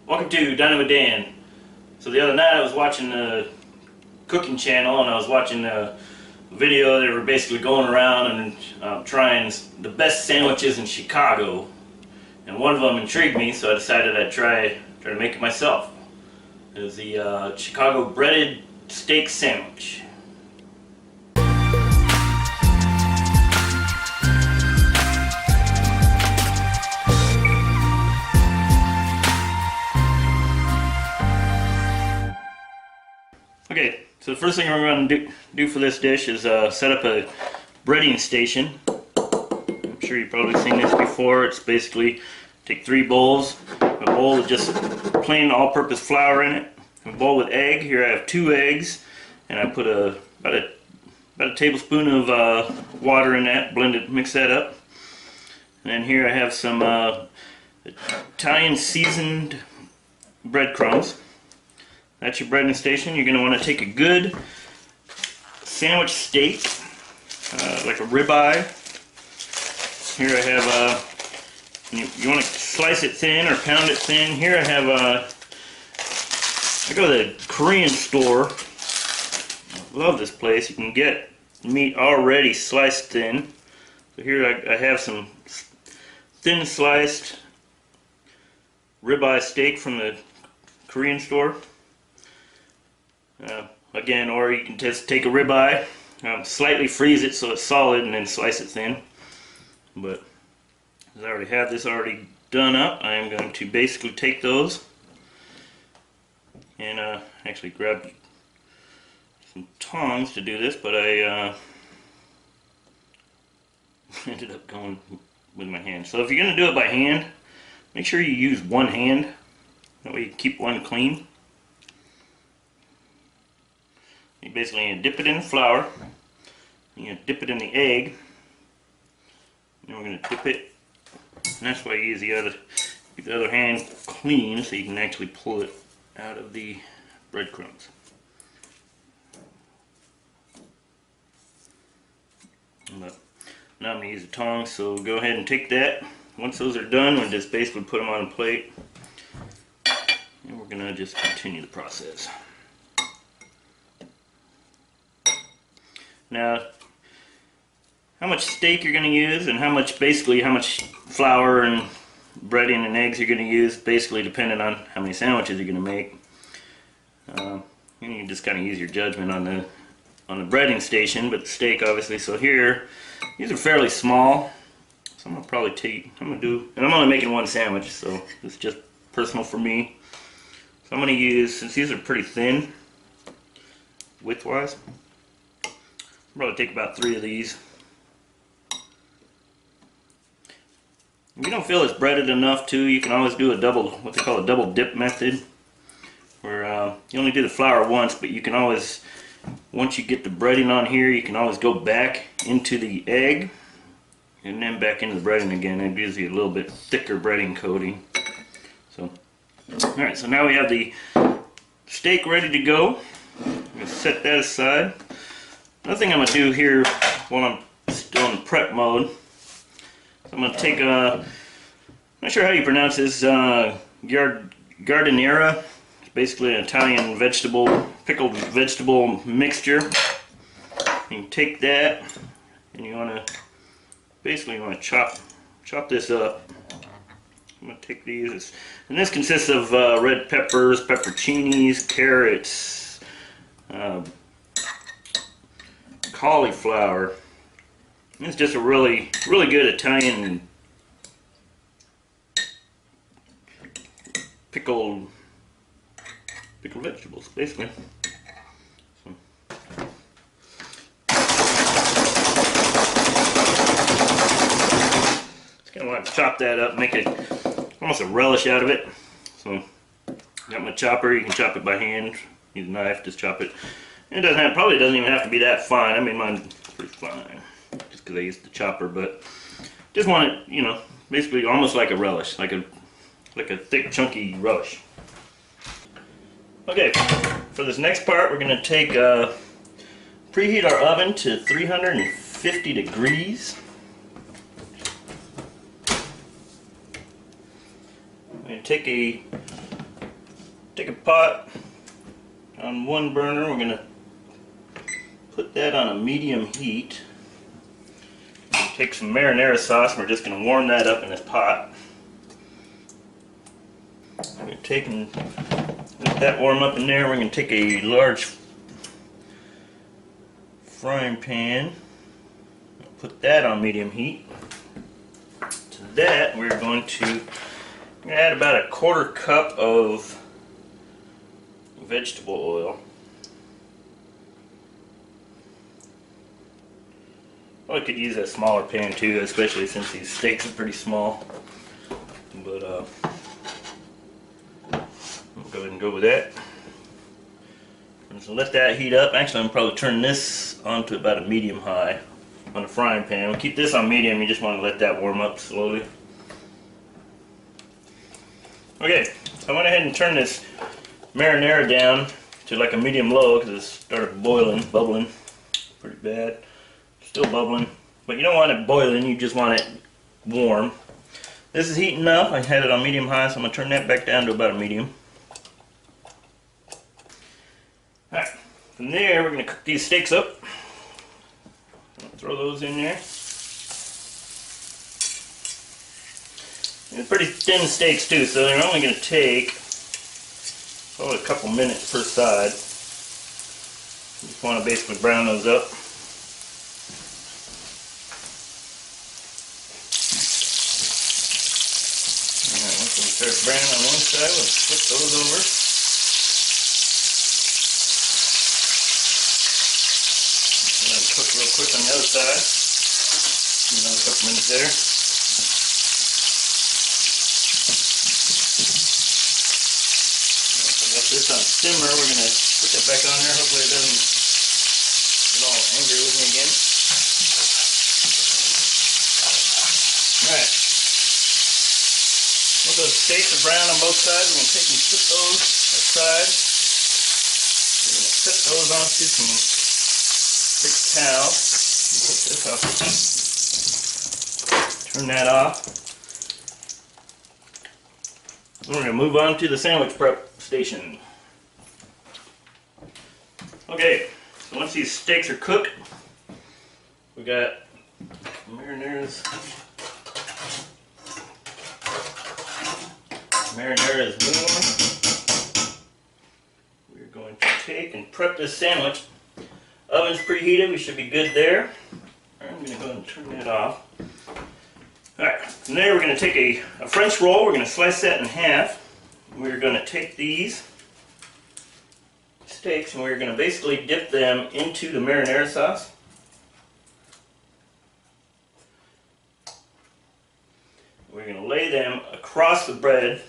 Welcome to Dining with Dan. So the other night I was watching the cooking channel and I was watching a video. They were basically going around and trying the best sandwiches in Chicago. And one of them intrigued me, so I decided I'd try to make it myself. It was the Chicago breaded steak sandwich. Okay, so the first thing we're going to do for this dish is set up a breading station. I'm sure you've probably seen this before. It's basically take 3 bowls, a bowl with just plain all-purpose flour in it, a bowl with egg. Here I have 2 eggs, and I put about a tablespoon of water in that, mix that up. And then here I have some Italian seasoned breadcrumbs. That's your breading station. You're going to want to take a good sandwich steak, like a ribeye. Here I have, you want to slice it thin or pound it thin. Here I have, I go to the Korean store. I love this place. You can get meat already sliced thin. So here I have some thin sliced ribeye steak from the Korean store. Again, or you can just take a ribeye, slightly freeze it so it's solid, and then slice it thin. But as I already have this already done up, I am going to basically take those and actually grab some tongs to do this, but I ended up going with my hand. So if you're going to do it by hand, make sure you use one hand. That way you keep one clean. You basically dip it in the flour, you dip it in the egg, and then we're going to dip it, and that's why you use keep the other hand clean so you can actually pull it out of the breadcrumbs. But now I'm going to use the tongs, so go ahead and take that. Once those are done, we'll just basically put them on a plate, and we're going to just continue the process. Now, how much steak you're going to use and how much flour and breading and eggs you're going to use, basically depending on how many sandwiches you're going to make. And you just kind of use your judgment on the breading station, but the steak obviously. So here, these are fairly small. So I'm going to probably and I'm only making one sandwich, so it's just personal for me. So I'm going to use, since these are pretty thin, width-wise, probably take about 3 of these. If you don't feel it's breaded enough too, you can always do what they call a double dip method, where you only do the flour once, but you can always, once you get the breading on here, you can always go back into the egg and then back into the breading again. It gives you a little bit thicker breading coating. So, alright, so now we have the steak ready to go. I'm going to set that aside. Another thing I'm going to do here while I'm still in prep mode, I'm going to take I'm not sure how you pronounce this, giardiniera. It's basically an Italian pickled vegetable mixture. You can take that and you want to chop this up. I'm going to take these, and this consists of red peppers, pepperoncinis, carrots, cauliflower. It's just a really good Italian pickled vegetables, basically. So. Just kind of want to chop that up, make it almost a relish out of it. So, got my chopper. You can chop it by hand. Use a knife, just chop it. It probably doesn't even have to be that fine. I mean, mine's pretty fine, just because I used the chopper. But just want it, basically almost like a relish, like a thick, chunky relish. Okay, for this next part, we're going to take preheat our oven to 350 degrees. I'm going to take a take a pot on one burner. We're going to put that on a medium heat. Take some marinara sauce and we're just going to warm that up in this pot. We're going to take and let that warm up in there. We're going to take a large frying pan, put that on medium heat. To that we're going to add about a quarter cup of vegetable oil. Well, I could use a smaller pan too, especially since these steaks are pretty small. But I'll go ahead and go with that. So let that heat up. Actually, I'm probably turn this on to about a medium high on the frying pan. We'll keep this on medium. You just want to let that warm up slowly. Okay, so I went ahead and turned this marinara down to like a medium low because it started boiling, bubbling pretty bad. Still bubbling, but you don't want it boiling, you just want it warm. This is heating up. I had it on medium high, so I'm going to turn that back down to about a medium. Alright, from there we're going to cook these steaks up. Throw those in there. They're pretty thin steaks too, so they're only going to take probably a couple minutes per side. You just want to basically brown those up. Start browning on one side, we'll flip those over. Let them cook real quick on the other side. Another couple minutes there. Got this on simmer. We're going to put that back on there. Hopefully it doesn't get all angry with me again. Alright. Well, those steaks are brown on both sides. We're going to take and put those aside. We're going to set those onto some big towel. Put this off. Turn that off. We're going to move on to the sandwich prep station. Okay, so once these steaks are cooked, we got Marinara is warm. We're going to take and prep this sandwich. Oven's preheated, we should be good there. I'm going to go ahead and turn that off. Alright, from there we're going to take a French roll, we're going to slice that in half. We're going to take these steaks and we're going to basically dip them into the marinara sauce. We're going to lay them across the bread.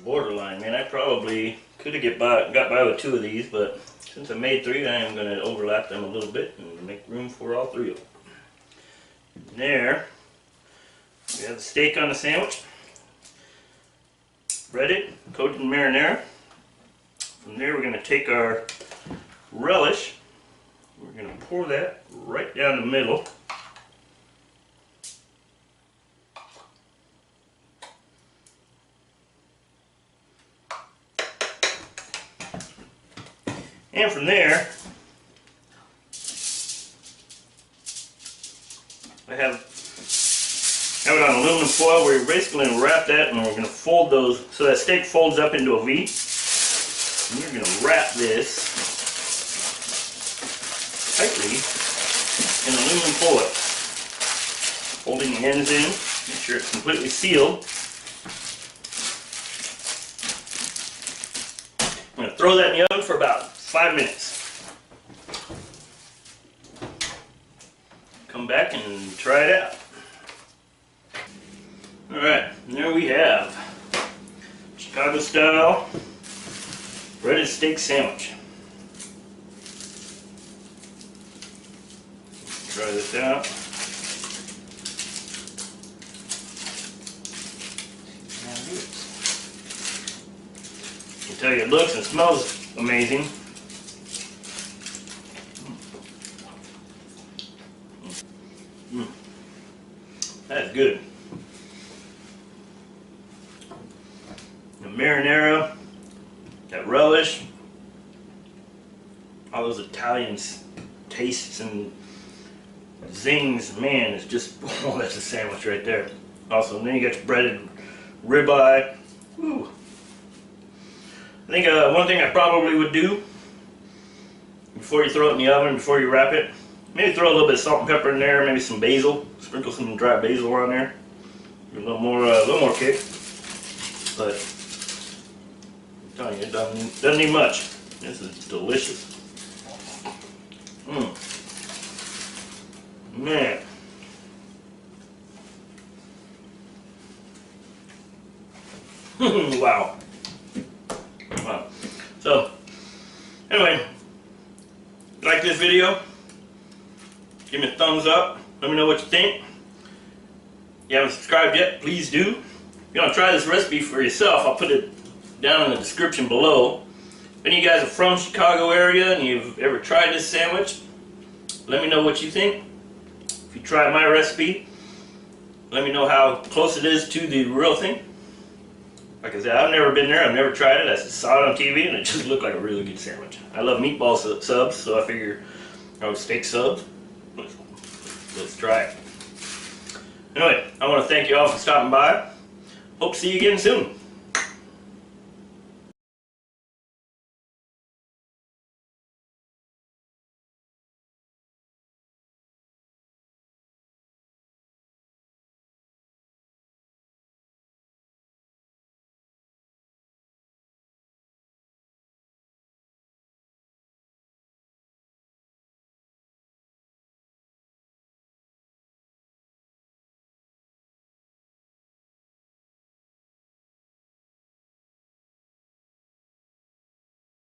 Borderline, man. I probably could have got by with 2 of these, but since I made 3, I am going to overlap them a little bit and make room for all 3 of them. And there, we have the steak on the sandwich, breaded, coated in marinara. From there, we're going to take our relish. We're going to pour that right down the middle. And from there, I have it on aluminum foil. We're basically going to wrap that and we're going to fold those so that steak folds up into a V. And we're going to wrap this tightly in aluminum foil. Holding the ends in, make sure it's completely sealed. I'm going to throw that in the oven for about 5 minutes. Come back and try it out. Alright, there we have Chicago style breaded steak sandwich. Try this out. I can tell you it looks and smells amazing. That's good. marinara, that relish, all those Italian tastes and zings, man, it's just, oh, that's a sandwich right there. Also, then you got your breaded ribeye. Woo. I think one thing I probably would do before you throw it in the oven, before you wrap it, maybe throw a little bit of salt and pepper in there, maybe some basil, sprinkle some dry basil on there, give it a little more kick. But I'm telling you, it doesn't need much. This is delicious. Man. Wow. Wow. So, anyway, if you like this video, give me a thumbs up. Let me know what you think. If you haven't subscribed yet, please do. If you want to try this recipe for yourself, I'll put it down in the description below. If any of you guys are from Chicago area and you've ever tried this sandwich, let me know what you think. If you try my recipe, let me know how close it is to the real thing. Like I said, I've never been there, I've never tried it. I just saw it on TV and it just looked like a really good sandwich. I love meatball subs, so I figure, steak subs. Let's try it. Anyway, I want to thank you all for stopping by. Hope to see you again soon.